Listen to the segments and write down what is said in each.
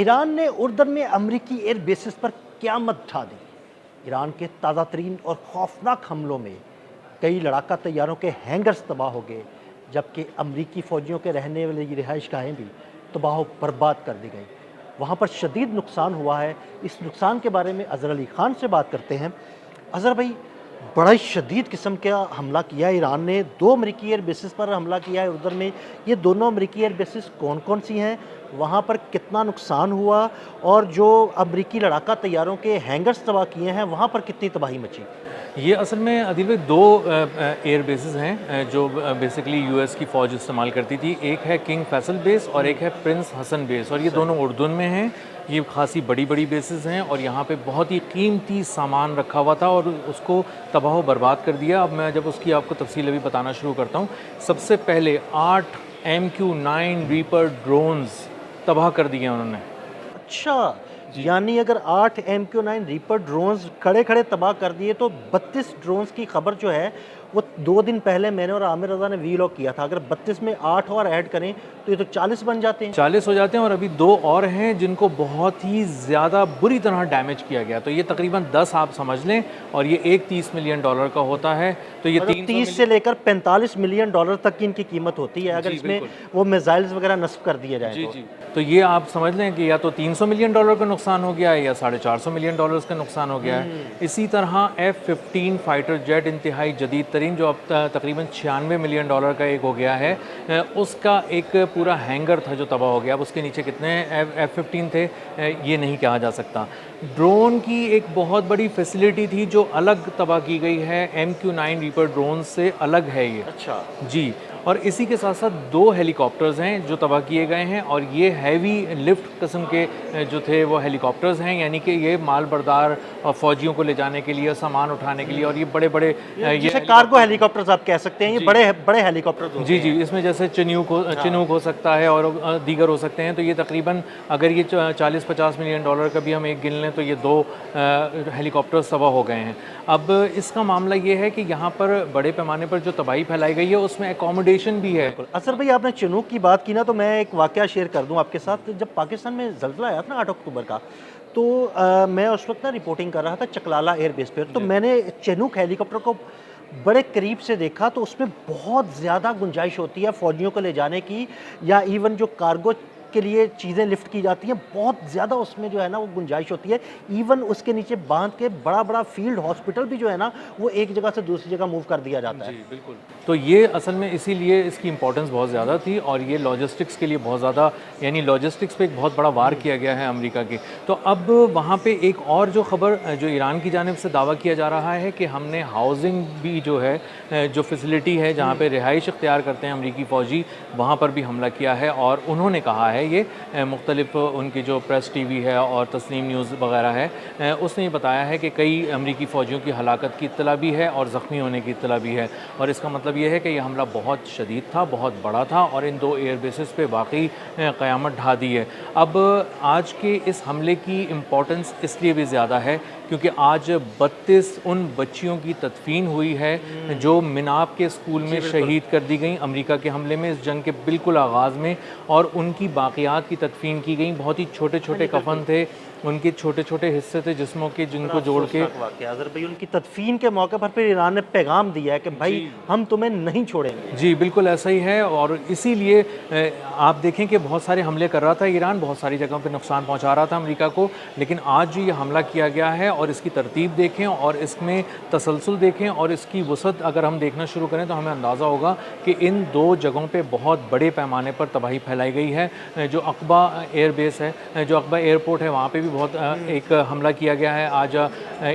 Iran ने उर्दन में अमरीकी एयर बेसिस पर क़यामत ढा दी। ईरान के ताज़ा तरीन और खौफनाक हमलों में कई लड़ाका तैयारों के हैंगर्स तबाह हो गए, जबकि अमरीकी फ़ौजियों के रहने वाली रिहाइशगाहें भी तबाह बर्बाद कर दी गई। वहाँ पर शदीद नुकसान हुआ है। इस नुकसान के बारे में अज़हर अली ख़ान से बात करते हैं। अज़हर भाई, बड़ा ही शदीद किस्म का हमला किया है ईरान ने, 2 अमरीकी एयर बेसिस पर हमला किया है उर्दन में। ये दोनों अमरीकी एयर बेसिस कौन कौन सी हैं, वहाँ पर कितना नुकसान हुआ, और जो अमरीकी लड़ाका तैयारों के हैंगर्स तबाह किए हैं वहाँ पर कितनी तबाही मची? ये असल में अदील भाई 2 एयर बेसेस हैं जो बेसिकली यूएस की फ़ौज इस्तेमाल करती थी। एक है किंग फैसल बेस और एक है प्रिंस हसन बेस, और ये दोनों उर्दन में हैं। ये खासी बड़ी बड़ी बेसेस हैं और यहाँ पे बहुत ही कीमती सामान रखा हुआ था और उसको तबाह व बर्बाद कर दिया। अब मैं जब उसकी आपको तफसील अभी बताना शुरू करता हूँ। सबसे पहले 8 MQ-9 रीपर ड्रोन्स तबाह कर दिए उन्होंने। अच्छा, यानी अगर 8 MQ-9 रीपर ड्रोन्स खड़े खड़े तबाह कर दिए, तो 32 ड्रोन्स की खबर जो है वो 2 दिन पहले मैंने और आमिर रज़ा ने वीलॉग किया था। अगर 32 में 8 और ऐड करें तो ये तो 40 बन जाते हैं। 40 हो जाते हैं, और अभी 2 और हैं जिनको बहुत ही ज़्यादा बुरी तरह डैमेज किया गया। तो ये तकरीबन 10 आप समझ लें, और ये एक $30 मिलियन का होता है। तो ये मतलब 30 से लेकर $45 मिलियन तक की इनकी कीमत होती है, अगर इसमें वो मिसाइल्स वगैरह नस्ब कर दिए जाएं। जी जी, तो ये आप समझ लें कि या तो $300 मिलियन का नुकसान हो गया है या $450 मिलियन का नुकसान हो गया है। इसी तरह F-15 फाइटर जेट इंतहाई जदीद तरीन, जो अब तकरीबन $96 मिलियन का एक हो गया है, उसका एक पूरा हैंगर था जो तबाह हो गया। अब उसके नीचे कितने F-15 थे ये नहीं कहा जा सकता। ड्रोन की एक बहुत बड़ी फैसिलिटी थी जो अलग तबाह की गई है, MQ-9 रीपर ड्रोन से अलग है ये। अच्छा जी, और इसी के साथ साथ 2 हेलीकॉप्टर्स हैं जो तबाह किए गए हैं, और ये हैवी लिफ्ट किस्म के जो थे वो हेलीकॉप्टर्स हैं, यानी कि ये माल बरदार फ़ौजियों को ले जाने के लिए, सामान उठाने के लिए, और ये बड़े बड़े जैसे कार्गो हेलीकॉप्टर्स आप कह सकते हैं, ये बड़े बड़े हेलीकॉप्टर्स होते जी हैं। जी, इसमें जैसे चिनूक हो सकता है और दीगर हो सकते हैं। तो ये तकरीबन अगर ये 40-50 मिलियन का भी हम एक गिन लें तो ये 2 हेलीकॉप्टर्स तबाह हो गए हैं। अब इसका मामला ये है कि यहाँ पर बड़े पैमाने पर जो तबाही फैलाई गई है उसमें एकोमोडेशन भी है। असर भाई, आपने चिनूक की बात की ना, तो मैं एक वाकया शेयर कर दूं आपके साथ। जब पाकिस्तान में ज़ल्ज़ला आया था ना 8 अक्टूबर का, तो मैं उस वक्त ना रिपोर्टिंग कर रहा था चकलाला एयरबेस पर। तो मैंने चिनूक हेलीकॉप्टर को बड़े करीब से देखा, तो उसमें बहुत ज़्यादा गुंजाइश होती है फ़ौजियों को ले जाने की, या इवन जो कार्गो के लिए चीज़ें लिफ्ट की जाती हैं, बहुत ज़्यादा उसमें जो है ना वो गुंजाइश होती है। इवन उसके नीचे बांध के बड़ा बड़ा फील्ड हॉस्पिटल भी जो है ना वो एक जगह से दूसरी जगह मूव कर दिया जाता है। जी बिल्कुल। तो ये असल में इसीलिए इसकी इंपॉर्टेंस बहुत ज़्यादा थी, और ये लॉजिस्टिक्स के लिए बहुत ज़्यादा, यानी लॉजिस्टिक्स पे एक बहुत बड़ा वार किया गया है अमेरिका के। तो अब वहाँ पे एक और जो खबर जो ईरान की जानिब से दावा किया जा रहा है कि हमने हाउसिंग भी जो है, जो फैसिलिटी है जहाँ पे रिहाइश इख्तियार करते हैं अमरीकी फ़ौजी, वहाँ पर भी हमला किया है। और उन्होंने कहा है, ये मुख्तलिफ उनकी जो प्रेस टीवी है और तस्नीम न्यूज़ वगैरह है, उसने ये बताया है कि कई अमरीकी फ़ौजियों की हलाकत की इत्तला भी है और ज़ख्मी होने की इत्तला भी है। और इसका मतलब ये है कि यह हमला बहुत शदीद था, बहुत बड़ा था, और इन 2 एयर बेसिस पे वाकई क़यामत ढा दी है। अब आज के इस हमले की इम्पोर्टेंस इसलिए भी ज़्यादा है क्योंकि आज 32 उन बच्चियों की तदफीन हुई है जो मिनाब के स्कूल में शहीद कर दी गई अमेरिका के हमले में, इस जंग के बिल्कुल आगाज़ में, और उनकी बाक़ियात की तदफीन की गई। बहुत ही छोटे छोटे कफन थे, उनके छोटे छोटे हिस्से थे जिस्मों के, जिनको जोड़ के भाई उनकी तदफीन के मौके पर फिर ईरान ने पैगाम दिया है कि भाई हम तुम्हें नहीं छोड़ेंगे। जी बिल्कुल ऐसा ही है, और इसीलिए आप देखें कि बहुत सारे हमले कर रहा था ईरान, बहुत सारी जगहों पे नुकसान पहुंचा रहा था अमेरिका को, लेकिन आज जो ये हमला किया गया है और इसकी तरतीब देखें और इसमें तसलसल देखें और इसकी वसअत अगर हम देखना शुरू करें तो हमें अंदाज़ा होगा कि इन 2 जगहों पे बहुत बड़े पैमाने पर तबाही फैलाई गई है। जो अक़बा एयर बेस है, जो अक़बा एयरपोर्ट है, वहाँ पे भी बहुत एक हमला किया गया है आज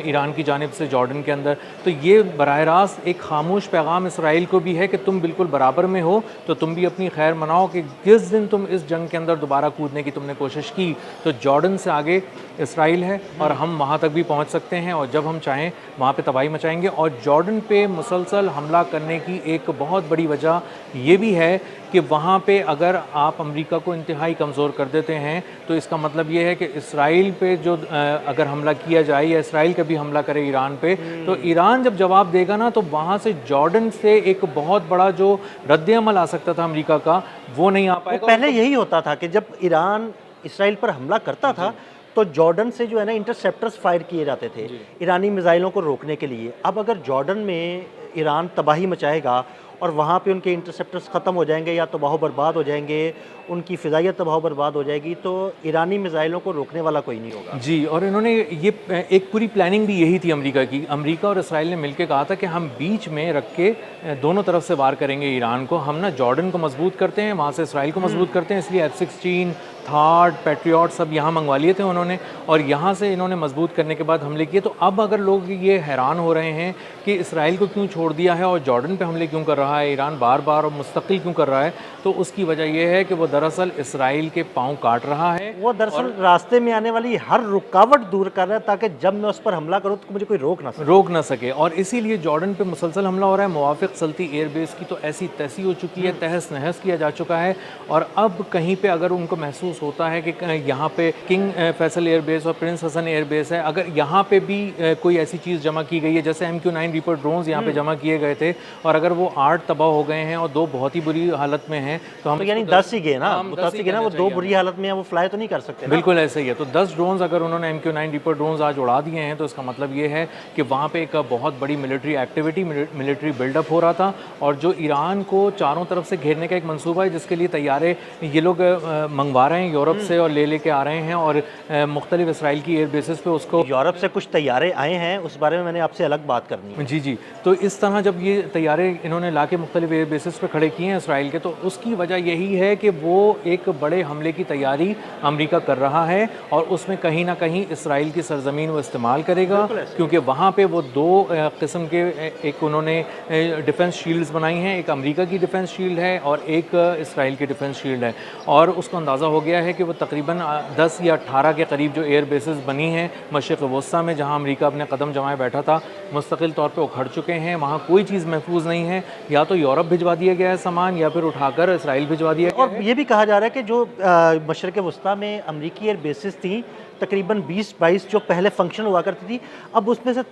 ईरान की जानिब से जॉर्डन के अंदर। तो ये बराह रास्त एक खामोश पैगाम इसराइल को भी है कि तुम बिल्कुल बराबर में हो, तो तुम भी अपनी खैर मनाओ कि जिस दिन तुम इस जंग के अंदर दोबारा कूदने की तुमने कोशिश की तो जॉर्डन से आगे इसराइल है और हम वहाँ तक भी पहुँच सकते हैं, और जब हम चाहें वहाँ पे तबाही मचाएंगे। और जॉर्डन पे मुसलसल हमला करने की एक बहुत बड़ी वजह ये भी है कि वहाँ पे अगर आप अमेरिका को इंतहाई कमज़ोर कर देते हैं तो इसका मतलब ये है कि इसराइल पे जो अगर हमला किया जाए या इसराइल कभी हमला करे ईरान पे, तो ईरान जब जवाब देगा ना, तो वहाँ से जॉर्डन से एक बहुत बड़ा जो रद्द अमल आ सकता था अमेरिका का, वो नहीं आ पाएगा। पहले यही होता था कि जब ईरान इसराइल पर हमला करता था तो जॉर्डन से जो है ना इंटरसेप्टर्स फायर किए जाते थे ईरानी मिसाइलों को रोकने के लिए। अब अगर जॉर्डन में ईरान तबाही मचाएगा और वहाँ पे उनके इंटरसेप्टर्स ख़त्म हो जाएंगे या तबाह बर्बाद हो जाएंगे, उनकी फ़िज़ाइया तबाह बर्बाद हो जाएगी, तो ईरानी मिसाइलों को रोकने वाला कोई नहीं होगा। जी, और इन्होंने ये एक पूरी प्लानिंग भी यही थी अमेरिका की। अमेरिका और इसराइल ने मिलकर कहा था कि हम बीच में रख के दोनों तरफ से वार करेंगे ईरान को। हम ना जॉर्डन को मजबूत करते हैं, वहाँ से इसराइल को मजबूत करते हैं, इसलिए F-16 थार्ड पैट्रियट सब यहाँ मंगवा लिए थे उन्होंने, और यहाँ से इन्होंने मजबूत करने के बाद हमले किए। तो अब अगर लोग ये हैरान हो रहे हैं कि इसराइल को क्यों छोड़ दिया है और जॉर्डन पे हमले क्यों कर रहा है ईरान बार बार और मुस्तकिल क्यों कर रहा है, तो उसकी वजह यह है कि वो दरअसल इसराइल के पाँव काट रहा है। वो दरअसल रास्ते में आने वाली हर रुकावट दूर कर रहा है ताकि जब मैं उस पर हमला करूँ तो मुझे कोई रोक ना सके। और इसीलिए जॉर्डन पे मुसलसल हमला हो रहा है। मुवाफ़िक़ सल्ती एयरबेस की तो ऐसी तैसी हो चुकी है, तहस नहस किया जा चुका है। और अब कहीं पे अगर उनको महसूस होता है कि यहाँ पे किंग फैसल एयरबेस और प्रिंस हसन एयरबेस है, अगर यहाँ पे भी कोई ऐसी चीज़ जमा की गई है, जैसे MQ-9 रीपर ड्रोन्स यहाँ पे जमा किए गए थे, और अगर वो 8 तबाह हो गए हैं और 2 बहुत ही बुरी हालत में हैं, तो हम यानी 10 ही गए ना, वो 10 ही गए ना, वो 2 बुरी हालत में है, वो फ्लाई तो नहीं कर सकते। बिल्कुल ऐसे ही है। तो 10 ड्रोन्स अगर उन्होंने MQ-9 रीपर ड्रोन्स आज उड़ा दिए हैं, तो इसका मतलब ये है कि वहाँ पे एक बहुत बड़ी मिलिट्री एक्टिविटी, मिलिट्री बिल्डअप हो रहा था, और जो ईरान को चारों तरफ से घेरने का एक मंसूबा है, जिसके लिए तैयारे ये लोग मंगवा रहे हैं यूरोप से और लेके आ रहे हैं, और मुख्तलिफ इसराइल की एयर बेसिस पे उसको। यूरोप से कुछ तैयारे आए हैं, उस बारे में मैंने आपसे अलग बात करनी है। जी। तो इस तरह जब ये तैयारे इन्होंने ला के मुख्तलिफ एयर बेसिस पे खड़े किए हैं इसराइल के, तो उसकी वजह यही है कि वो एक बड़े हमले की तैयारी अमेरिका कर रहा है, और उसमें कहीं ना कहीं इसराइल की सरजमीन वो इस्तेमाल करेगा, क्योंकि वहाँ पे वो 2 किस्म के एक उन्होंने डिफेंस शील्ड्स बनाई हैं। एक अमेरिका की डिफेंस शील्ड है और एक इसराइल की डिफेंस शील्ड है, और उसको अंदाज़ा हो गया है कि वो तकरीबन 10 या 18 के करीब जो एयर बेसिस बनी हैं मशरिक़ वस्ता में, जहाँ अमेरिका अपने कदम जमाए बैठा था, मुस्तकिल तौर पे उखड़ चुके हैं। वहाँ कोई चीज़ महफूज नहीं है, या तो यूरोप भिजवा दिया गया है सामान, या फिर उठाकर इसराइल भिजवा दिया गया है। और ये भी कहा जा रहा है कि जो मशरिक़ वस्ता में अमरीकी एयर बेसिस थी, तकरीबन 20-22 जो पहले फंक्शन हुआ करती थी, अब उसमें से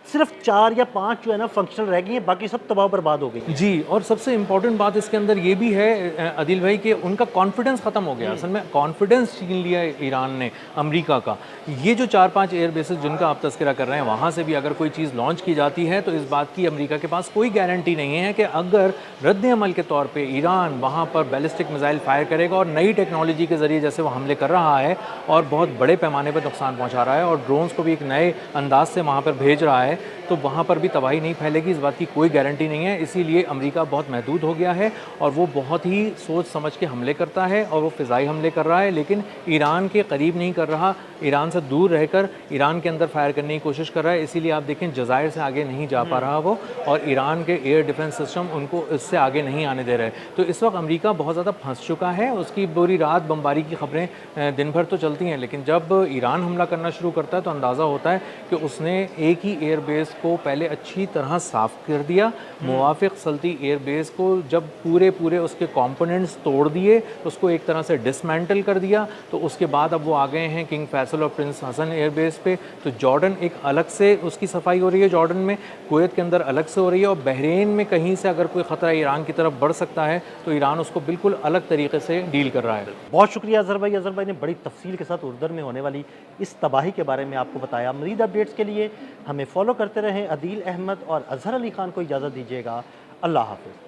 सिर्फ 4 या 5 जो है ना फंक्शनल रह गई हैं, बाकी सब तबाह बर्बाद हो गई। जी, और सबसे इम्पॉर्टेंट बात इसके अंदर ये भी है आदिल भाई, कि उनका कॉन्फिडेंस ख़त्म हो गया। असल में कॉन्फिडेंस छीन लिया ईरान ने अमेरिका का। ये जो 4-5 एयर बेसिस जिनका आप तस्करा कर रहे हैं, वहाँ से भी अगर कोई चीज़ लॉन्च की जाती है, तो इस बात की अमेरिका के पास कोई गारंटी नहीं है कि अगर रद्द अमल के तौर पर ईरान वहाँ पर बैलिस्टिक मिसाइल फायर करेगा और नई टेक्नोलॉजी के ज़रिए जैसे वो हमले कर रहा है और बहुत बड़े पैमाने पर नुकसान पहुँचा रहा है और ड्रोन्स को भी एक नए अंदाज से वहाँ पर भेज रहा है, तो वहाँ पर भी तबाही नहीं फैलेगी, इस बात की कोई गारंटी नहीं है। इसीलिए अमेरिका बहुत महदूद हो गया है और वो बहुत ही सोच समझ के हमले करता है, और वो फ़िज़ाई हमले कर रहा है, लेकिन ईरान के करीब नहीं कर रहा, ईरान से दूर रहकर ईरान के अंदर फायर करने की कोशिश कर रहा है। इसीलिए आप देखें जज़ायर से आगे नहीं जा पा रहा वो, और ईरान के एयर डिफेंस सिस्टम उनको इससे आगे नहीं आने दे रहे। तो इस वक्त अमेरिका बहुत ज़्यादा फंस चुका है। उसकी पूरी रात बमबारी की खबरें दिन भर तो चलती हैं, लेकिन जब ईरान हमला करना शुरू करता है तो अंदाज़ा होता है कि उसने एक ही एयर बेस को पहले अच्छी तरह साफ़ कर दिया। मुवाफ़िक़ सल्ती एयर बेस को जब पूरे उसके कंपोनेंट्स तोड़ दिए, उसको एक तरह से डिसमेंटल कर दिया, तो उसके बाद अब वो आ गए हैं किंग फैसल और प्रिंस हसन एयर बेस पे। तो जॉर्डन एक अलग से उसकी सफाई हो रही है, जॉर्डन में, कुवैत के अंदर अलग से हो रही है, और बहरीन में कहीं से अगर कोई ख़तरा ईरान की तरफ बढ़ सकता है तो ईरान उसको बिल्कुल अलग तरीके से डील कर रहा है। बहुत शुक्रिया अज़हर भाई। अज़हर भाई ने बड़ी तफसील के साथ उर्दन में होने वाली इस तबाही के बारे में आपको बताया। मज़ीद अपडेट्स के लिए हमें फॉलो करते रहें। अदील अहमद और अज़हर अली ख़ान को इजाज़त दीजिएगा। अल्लाह हाफ़िज़।